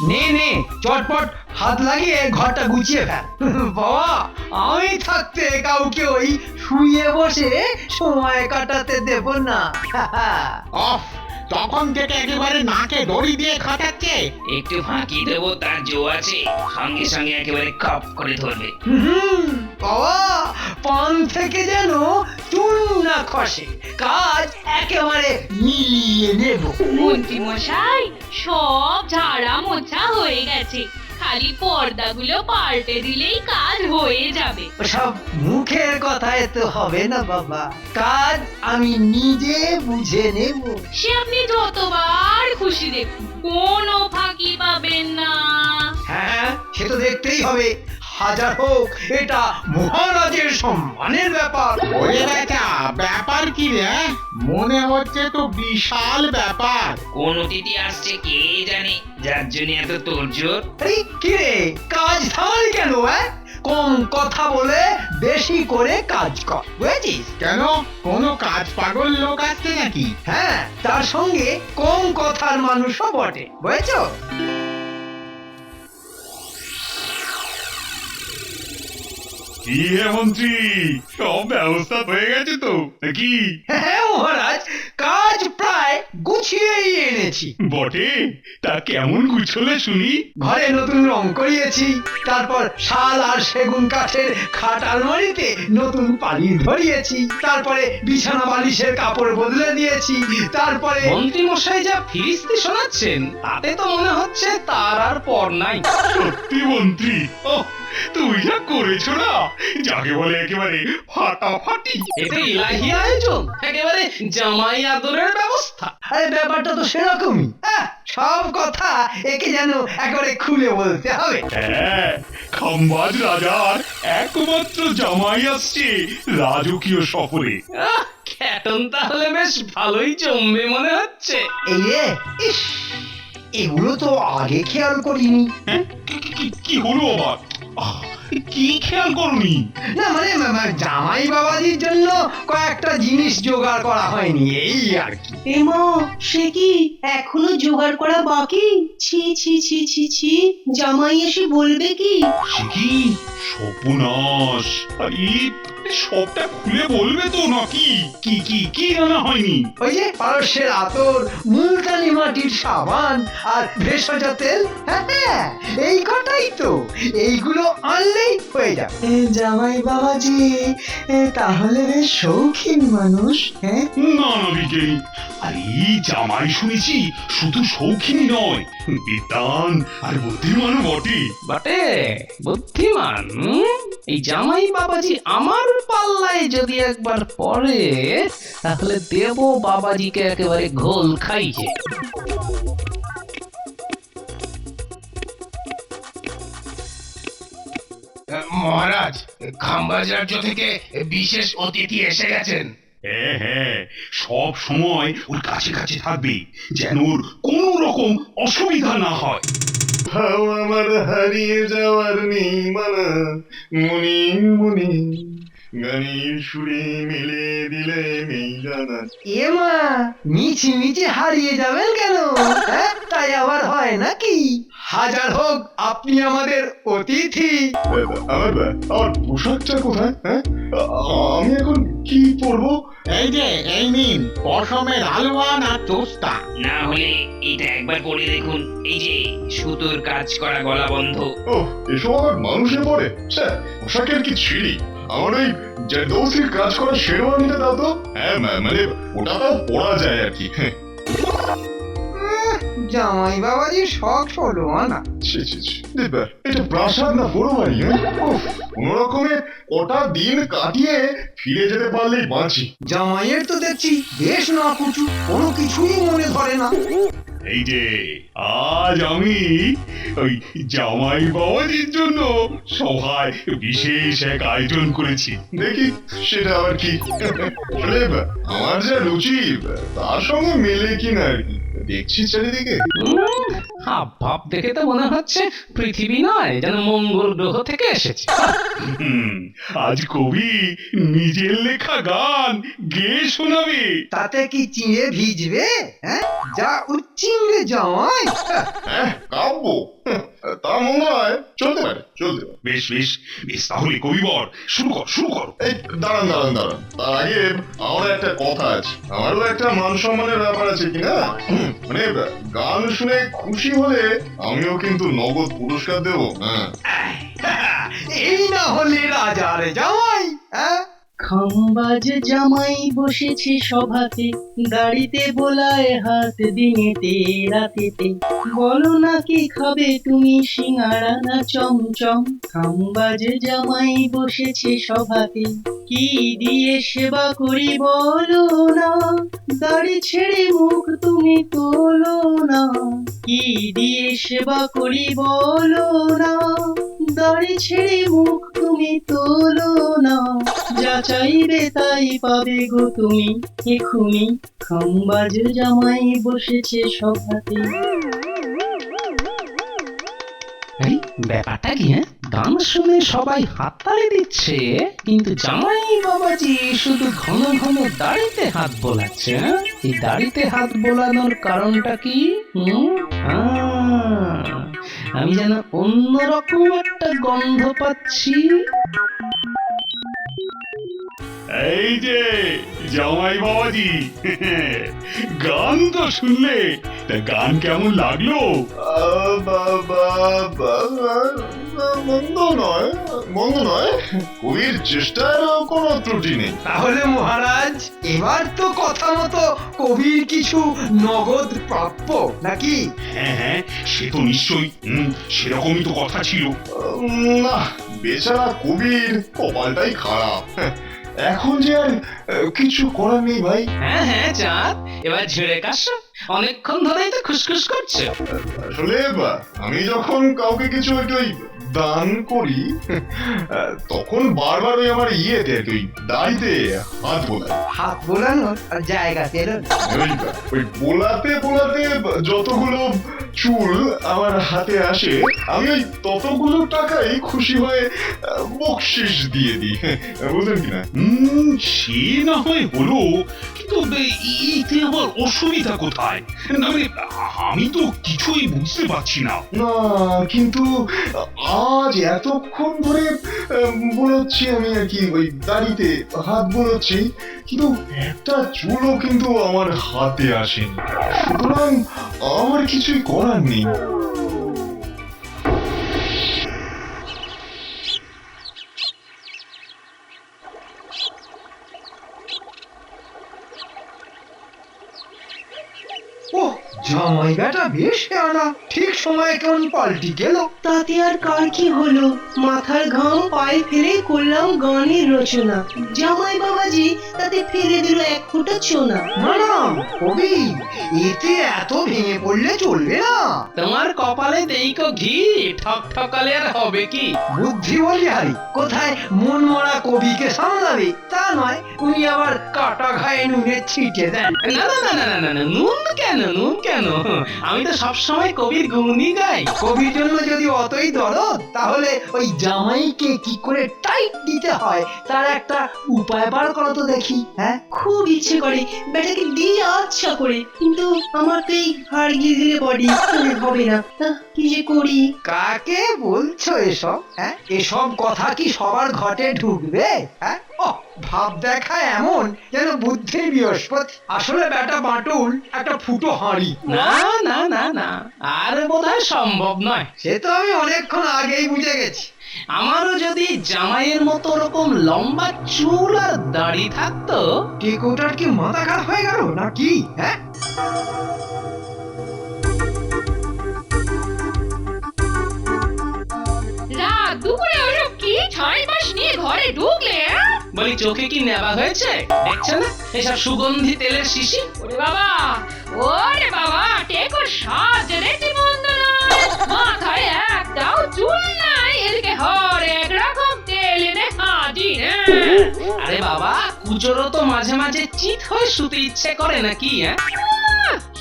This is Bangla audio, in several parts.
নে নে চটপট হাত লাগিয়ে ঘরটা গুছিয়ে ফেল। বাবা আমি থাকতে কাউকে ওই শুয়ে বসে সময় কাটাতে দেব না। অফ, তখন থেকে একেবারে নাকে দড়ি দিয়ে খাটাচ্ছে। একটু ফাঁকি দেবো তার জো আছে, সঙ্গে সঙ্গে একেবারে খপ করে ধরবে। বাবা পান থেকে যেন চুন না খসে, কাজ একেবারে মিলিয়ে নেব। মন্ত্রী মশাই, সব ঝাড়া মোছা হয়ে গেছে, খালি পর্দাগুলো পাল্টে দিলেই কাজ হয়ে যাবে। সব মুখের কথায় তো হবে না বাবা, কাজ আমি নিজে বুঝে নেব। সে আপনি যতবার খুশি দেখুন, কোনো ফাঁকি পাবেন না। হ্যাঁ সে তো দেখতেই হবে, হাজার হোক এটা মহারাজের সম্মানের ব্যাপার। ওরে বেটা, ব্যাপার কি রে? মনে হচ্ছে তো বিশাল ব্যাপার। কোন অতিথি আসছে কে জানে, যার জন্য এত তোড়জোড়। আরে কি রে, কাজ থামালি কেন? কম কথা বলে বেশি করে কাজ কর, বুঝেছিস? কেন, কোনো কাজ পাগল লোক আসছে নাকি? হ্যাঁ, তার সঙ্গে কম কথার মানুষও বটে, বুঝেছো? কি হে মন্ত্রী, সব ব্যবস্থা হয়ে গেছে তো নাকি? হ্যাঁ মহারাজ, কাজ প্রায় গুছিয়েই এনেছি। বটে, তা কেমন গুছলে শুনি? ঘরে নতুন রং করিয়েছি, তারপর শাল আর সেগুন কাঠের খাট আলমারিতে নতুন পানি ধরিয়েছি, তারপরে বিছানা বালিশের কাপড় বদলে দিয়েছি, তারপরে মন্ত্রী মশাই যা ফিরিস্তি শোনাচ্ছেন তাতে তো মনে হচ্ছে তার আর পর নাই। সত্যি মন্ত্রী, ও তুই যা করেছো না, যাকে বলে একেবারে ফাটাফাটি। এটা ইলাহি আয়োজন, একেবারে জামাই আদরের ব্যবস্থা। আরে ব্যাপারটা তো সেরকমই। সব কথা একে যেন একেবারে খুলে বলতে হবে। হ্যাঁ, খাম্বাজ রাজার একমাত্র জামাই আসছে রাজকীয় সফরে। খ্যাটন তাহলে বেশ ভালোই জমবে মনে হচ্ছে। এই রে, ইস, এগুলো তো আগে খেয়াল করিনি। হ্যাঁ, কি হলো আবার? কি খেয়াল করনি? না মানে জামাই বাবাজির জন্য কয়েকটা জিনিস জোগাড় করা হয়নি, এই আর কি। এমা, সে কি এখনো জোগাড় করা বাকি? ছি ছি ছি ছি ছি, জামাই এসে বলবে কি? সে কি সর্বনাশ! আরে সবটা খুলে বলবে তো নাকি? কি কি কি জানা হয়নি? ওই যে পারস্যের আতর, মুলতানি মাটির সাবান আর ভেষজ তেল, হ্যাঁ এই কটাই তো। এইগুলো আনলেই হয়ে যাবে। জামাই বাবাজি তাহলে বেশ শৌখিন মানুষ, হ্যাঁ? না না বিজ্ঞানী, আরে জামাই শুনেছি শুধু শৌখিনী নয়, বিদ্বান আর বুদ্ধিমান বটে। বটে, বুদ্ধিমান। এই জামাই বাবাজি আমার পাল্লায় যদি একবার পড়ে তাহলে দেব বাবাজিকে একেবারে ঘোল খাইছে। মহারাজ, খাম্বাজ রাজ্য থেকে বিশেষ অতিথি এসে গেছেন। হ্যাঁ হ্যাঁ, সব সময় ওর কাছে কাছে থাকবে, যেন ওর কোন রকম অসুবিধা না হয়। আমার হারিয়ে যাওয়ার নেই মানা, মনি মনি গানের সুরে মিলে দিলে নেই জানা। এ মা, মিছি মিছি হারিয়ে যাবেন কেন? তাই আবার হয় নাকি? হাজার হোক আপনি আমাদের অতিথি। আমার পোশাকটা কোথায়? হ্যাঁ, আমি এখন কি পরবো? এই যে, এই নিন পশমের আলওয়ান আর তোস্তা। না হলে এটা একবার পরে দেখুন, এই যে সুতোর কাজ করা গলা বন্ধ। ও, এসব আবার মানুষে পড়ে? স্যার, পোশাকের কি ছিঁড়ি? আমার ওই জারদৌসির কাজ করা শেরওয়ানিটা দাও তো। হ্যাঁ মানে ওটা তো পরা যায় আর কি। জামাই বাবাজির শখ হলো না। এটা প্রাসাদ না বড় বাড়ি? কোন রকমে ওটা দিন কাটিয়ে ফিরে যেতে পারলেই বাঁচি। জামাইয়ের তো দেখছি বেশ না কুচু, কোনো কিছুই মনে ধরে না। এই যে আজ আমি ওই জামাই বাবাজির জন্য সভায় বিশেষ এক আয়োজন করেছি, দেখি সেটা আবার কি। আমার যা রুচি তার সঙ্গে মেলে কিনা আর কি, দেখছি চারিদিকে। হাব ভাব দেখে তো মনে হচ্ছে পৃথিবী নয়, যেন মঙ্গল গ্রহ থেকে এসেছে। হুম, আজ কবি নিজের লেখা গান গেয়ে শোনাবে। তাতে কি চিড়ে ভিজবে? হ্যাঁ, যা উচ্চিংড়ে জামাই। কাব্য তা মনে হয় চলতে পারে। বেশ বেশ বেশ, তাহলে কবিবর শুরু কর। এই দাঁড়ান তার আগে আমার একটা কথা আছে, আমারও একটা মান সম্মানের ব্যাপার আছে কিনা। মানে গান শুনে খুশি হলে আমিও কিন্তু নগদ পুরস্কার দেবো। হ্যাঁ, এই না হলে রাজার জামাই। হ্যাঁ, খাম্বাজ জামাই বসেছে সভাতে, দাড়িতে বোলায় হাত দিনেতে রাতেতে, বলো না কি খাবে তুমি সিঙ্গাড়া না চমচম। খাম্বাজ জামাই বসেছে সভাতে, কি দিয়ে সেবা করি বলো না, দাড়ি ছেড়ে মুখ তুমি তোলো না। কি দিয়ে সেবা করি বলো না, দাড়ি ছেড়ে মুখ তুমি তোলো না। যা চাইবে তাই পাবে গো তুমি এখুনি, খাম্বাজ জামাই বসেছে সভাতে। এই ব্যাপারটা কি? গান শুনে সবাই হাততালি দিচ্ছে, কিন্তু জামাই বাবাজি শুধু ঘন ঘন দাড়িতে হাত বোলাচ্ছে। এই দাড়িতে হাত বোলানোর কারণটা কি? আমি যেন অন্যরকম একটা গন্ধ পাচ্ছি। এই যে জামাই বাবাজি, গান তো শুনলে, তা গান কেমন লাগলো? মন্দ নয়, কবির চেষ্টার কোনো ত্রুটি নেই। তাহলে মহারাজ, এবার তো কথা মতো কবির কিছু নগদ প্রাপ্য নাকি? হ্যাঁ, সে তো নিশ্চয়ই। সেরকমই তো কথা ছিল। না, বেচারা কবির কপালটাই খারাপ। এখন যে আর কিছু করার নেই ভাই। হ্যাঁ চাঁদ, এবার ঝেড়ে কাশো, অনেকক্ষণ ধরেই তো খুশখুশ করছে। আসলে আমি যখন কাউকে কিছু একটু দান করি, তখন বারবার ওই আমার ইয়েতে ওই দাড়িতে হাত বোলাই। হাত বোলানোর জায়গা পেল না। ওই বোলাতে যতগুলো চুল আমার হাতে আসে, আমি ওই ততগুলো টাকাই খুশি হয়ে বকশিস দিয়ে দিই। বুঝলেন কিনা? সে না হয় হলো, কিন্তু এতে আবার অসুবিধা কোথায়? না মানে আমি তো কিছুই বুঝতে পারছি না। না, কিন্তু আজ এতক্ষণ ধরে বোলাচ্ছি আমি আর কি, ওই দাড়িতে হাত বোলাচ্ছি, কিন্তু একটা চুলও কিন্তু আমার হাতে আসেনি। সুতরাং আমার কিছুই করার নেই। ও জামাই বেটা বেশ আনা, ঠিক সময় কেমন পাল্টি গেল। তাতে আর কার কি হলো, মাথার ঘাম পায়ে ফেলে করলাম গানের রচনা। জামাই বাবাজি তাতে ফেলে দিল এক ফোঁটা চোনা। না না কবি, এতে এত ভেঙে পড়লে চলবে না। তোমার কপালে দেইকো ঘি, ঠক ঠকালে আর হবে কি? বুদ্ধি বলি হারি, কোথায় মন মরা কবিকে সামলাবে তা নয়, উনি আবার কাটা ঘায়ে নুনের ছিটে দেন। না, নুন কেন? আমি তো সবসময় কবির গুণই গাই। কবির জন্য যদি অতই দরদ, তাহলে ওই জামাইকে কি করে টাইট দিতে হয় তার একটা উপায় বার করো তো দেখি। হ্যাঁ, খুব ইচ্ছে করে বেটাকে দিয়ে আচ্ছা করে, কিন্তু আমার তো এই হাড় গিলে বডি হবে না। তা কি যে করি? কাকে বলছো এসব? হ্যাঁ, এসব কথা কি সবার ঘটে ঢুকবে? হ্যাঁ, ও ভাব দেখা এমন যেন বুদ্ধির বৃহস্পতি। আসলে বেটা বাটুল একটা ফুটো হাঁড়ি। না, আর বোধহয় সম্ভব নয়। সে তো আমি অনেকক্ষণ আগেই বুঝে গেছি। আমারও যদি জামাইয়ের মতো ওরকম লম্বা চুল আর দাড়ি থাকতো। টেকোটার কি মাথা খারাপ হয়ে গেল নাকি? হ্যাঁ, রাত দুপুরে ওসব কি ছাইপাশ নিয়ে ঘরে ঢুকলে? বলি চোখে কি নেবা হয়েছে? দেখছে না এসব সুগন্ধি তেলের শিশি? ওরে বাবা, টেকোর সাজ রেটি মন্দ নয়, মাথায় একটাও চুল নাই, এদিকে হরেক রকম তেল এনে হাজির। আরে বাবা, কুচোরও তো মাঝে মাঝে চিত হয়ে শুতে ইচ্ছে করে নাকি?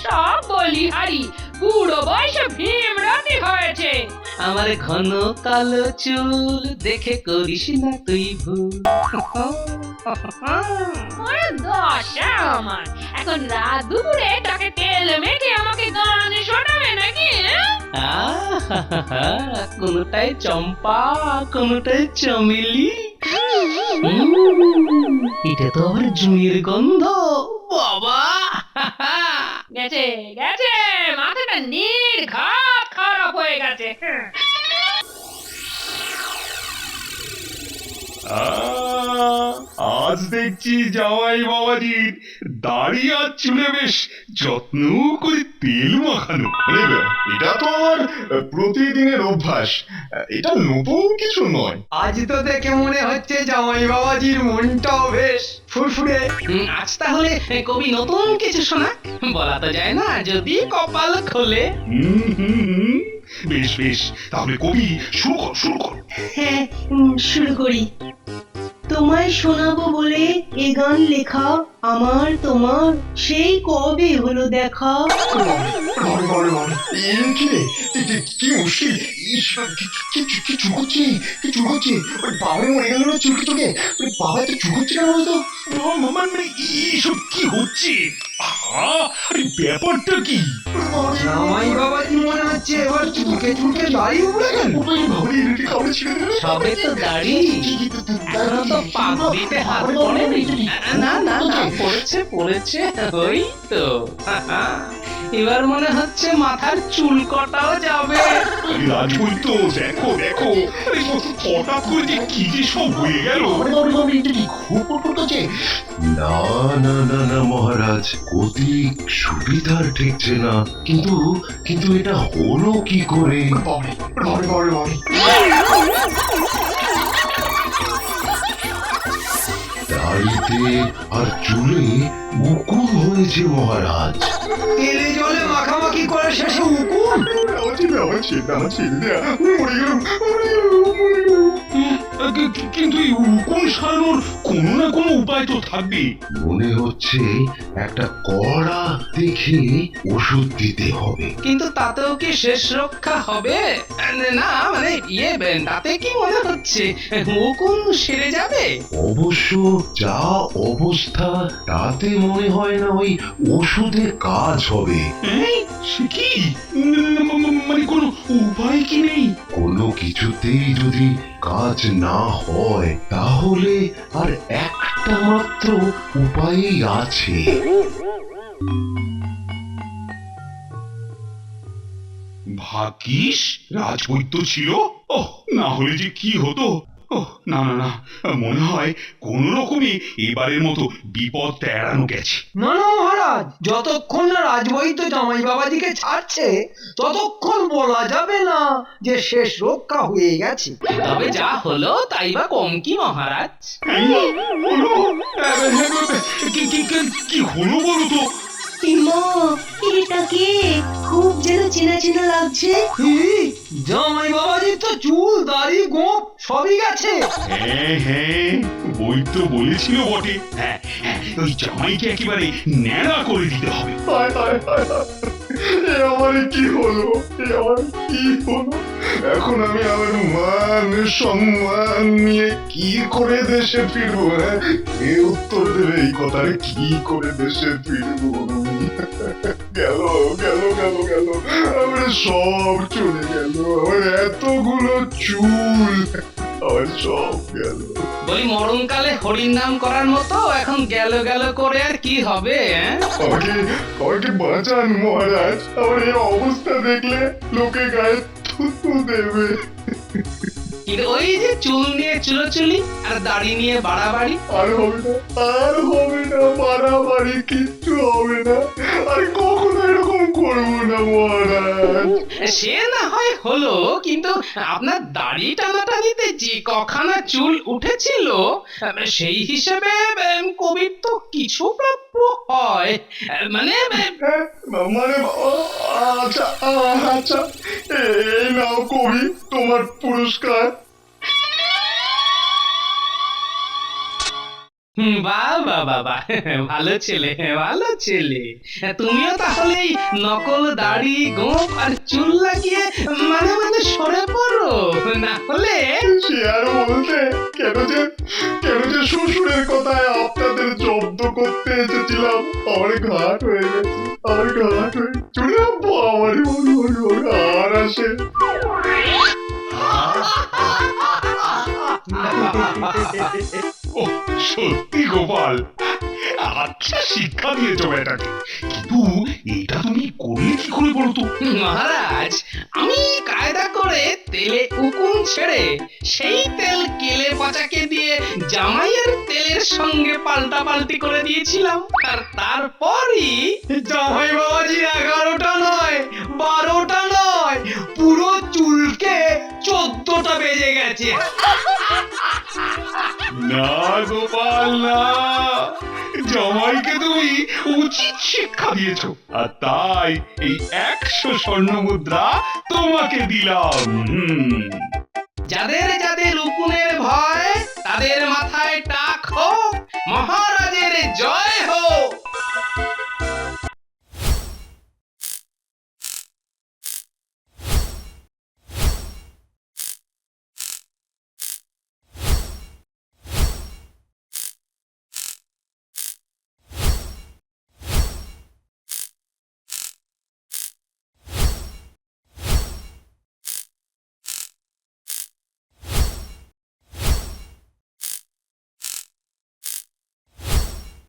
সব বলিহারি বুড়ো বয়সে ভীমরাতি হয়েছে। আমার ঘন কালো চুল দেখে করিস না তুই ভুল। ওরে দশা আমার, এখন রাত দুপুরে তাকে তেল মেখে আমাকে গান শোনাবে নাকি? আহাহাহা, কোনটাই চম্পা কোনটাই চমেলি। এটা তো আবার জুঁয়ের গন্ধ বাবা। গেছে গেছে, মাথাটা নির্ঘাত খারাপ হয়ে গেছে। আজ দেখছি জামাই বাবাজির দাড়ি আর চুলে বেশ যত্ন করে তেল মাখানো। মানে এটা তো আমার প্রতিদিনের অভ্যাস, এটা নতুন কিছু নয়। আজ তো দেখে মনে হচ্ছে জামাই বাবাজির মনটাও বেশ ফুরফুরে। আজ তাহলে কবি নতুন কিছু শোনা, বলা তো যায় না যদি কপাল খোলে। বেশ বেশ, তাহলে কবি শুরু কর শুরু কর। হ্যাঁ, শুরু করি। তোমায় শোনাবো বলে এ গান লেখা, আমার তোমার সেই কবে হলো দেখা। কি মুশকিল, কি চুকোচ্ছে, কি চুকোচ্ছে, ওই বাবা মরে গেল না চুলকে চুকে, ওই বাবা তো চুকোচ্ছে কেন বলতো? মানে এইসব কি হচ্ছে? আহা, আরে ব্যাপারটা কি? জামাই বাবাজি মনে হচ্ছে এবার চুলকে চুলকে দাড়ি উড়ে গেল। সবে তো দাড়ি, এখনো তো পাগড়িতে হাত পড়েনি। না না না, পড়েছে পড়েছে, ওই তো। এবার মনে হচ্ছে মাথার চুল কটাও যাবে। রাজবৈদ্য দেখো দেখো, আরে হঠাৎ করে যে কি যে সব হয়ে গেল। না না না না মহারাজ, গতি সুবিধার ঠেকছে না, কিন্তু কিন্তু এটা হলো কি করে? দাড়িতে আর চুলে মুকুল হয়েছে মহারাজ। তেলে জলে মাখামাখি করে শেষে উকুন। কিন্তু এই উকুন সারানোর কোনো না কোনো উপায় তো থাকবে। মনে হচ্ছে একটা কড়া দেখে ওষুধ দিতে হবে। কিন্তু তাতেও কি শেষ রক্ষা হবে? না মানে তাতে কি মনে হচ্ছে হুকুম সেরে যাবে? অবশ্য যা অবস্থা, তাতে মনে হয় না ওই ওষুধে কাজ হবে। সে কি মানে কোনো উপায় কি নেই? কোনো কিছুতেই যদি কাজ না হয় তাহলে আর একটা মাত্র উপায়ই আছে। ভাগ্যিস রাজবৈদ্য ছিল। ওহ, না হলে যে কি হতো। ওহ, না না না, মনে হয় কোন রকমে এবারের মতো বিপদটা এড়ানো গেছে। না না মহারাজ, যতক্ষণ না রাজবৈদ্য জামাই বাবাজিকে ছাড়ছে ততক্ষণ বলা যাবে না যে শেষ রক্ষা হয়ে গেছে। তবে যা হলো তাই বা কম কি মহারাজ? হলো? কি হলো বলো তো? মা, এটা কে? খুব যেন চেনা চেনা লাগছে। জামাই বাবাজির তো চুল দাড়ি গোঁফ সবই গেছে। হ্যাঁ হ্যাঁ, বৈদ্য বলেছিল বটে। হ্যাঁ হ্যাঁ, ওই জামাইকে একেবারে ন্যাড়া করে দিতে হবে। আমার কি হলো, আমার কি হলো? এখন আমি আমার মান সম্মান নিয়ে কি করে দেশে ফিরবো? কে উত্তর দেবে এই কথায়? কি করে দেশে ফিরবো? গেল গেল গেল গেল, আমার সব চলে গেল, আমার এতগুলো চুল, আমার সব গেল। বলি মরণকালে হরির নাম করার মতো এখন গেল গেল করে আর কি হবে? আমাকে বাঁচান মহারাজ, আমার এই অবস্থা দেখলে লোকে গায়ে থুতু দেবে। কিন্তু ওই যে চুল নিয়ে চুলোচুলি আর দাড়ি নিয়ে বাড়াবাড়ি, আর হবে না বাড়াবাড়ি, কিচ্ছু হবে না, আর কখনো এরকম করবো না মহারাজ। সে না হয় হলো, কিন্তু আপনার দাড়ি টানাটানিতে যে কখানা চুল উঠেছিল সেই হিসেবে কবির তো কিছু প্রাপ্য হয়। মানে মানে আচ্ছা আচ্ছা, এই নাও কবি তোমার পুরস্কার। বাবা বাবা, ভালো ছেলে, ভালো ছেলে। তুমিও তাহলে এই নকল দাড়ি গোঁফ আর চুল লাগিয়ে মানে মানে সরে পড়ো, না হলে সে আর বলতে, কেন যে শ্বশুরের কথায় আপনাদের জব্দ করতে এসেছিলাম, আমার ঘাট হয়ে গেছে, আমার ঘাট হয়ে চলে যাবো, আমার আর আসে। ও সত্যি গোপাল, আচ্ছা শিক্ষা দিয়েছো বেটাকে, কিন্তু এটা তুমি করলে কি করে বলো তো? মহারাজ, আমি কায়দা করে তেলে উকুন ছেড়ে সেই তেল কেলে পচাকে দিয়ে জামাইয়ের তেলের সঙ্গে পাল্টা পাল্টি করে দিয়েছিলাম, আর তারপরই জামাই বাবাজি 11টা নয় 12টা নয়, পুরো চুলকে 14টা বেজে গেছে। না গোপাল না, জামাইকে তুমি উচিত শিক্ষা দিয়েছো, আর তাই এই 100 স্বর্ণ মুদ্রা তোমাকে দিলাম। যাদের যাদের উকুনের ভয় তাদের মাথায় টাক হোক, মহারাজের জয় হোক।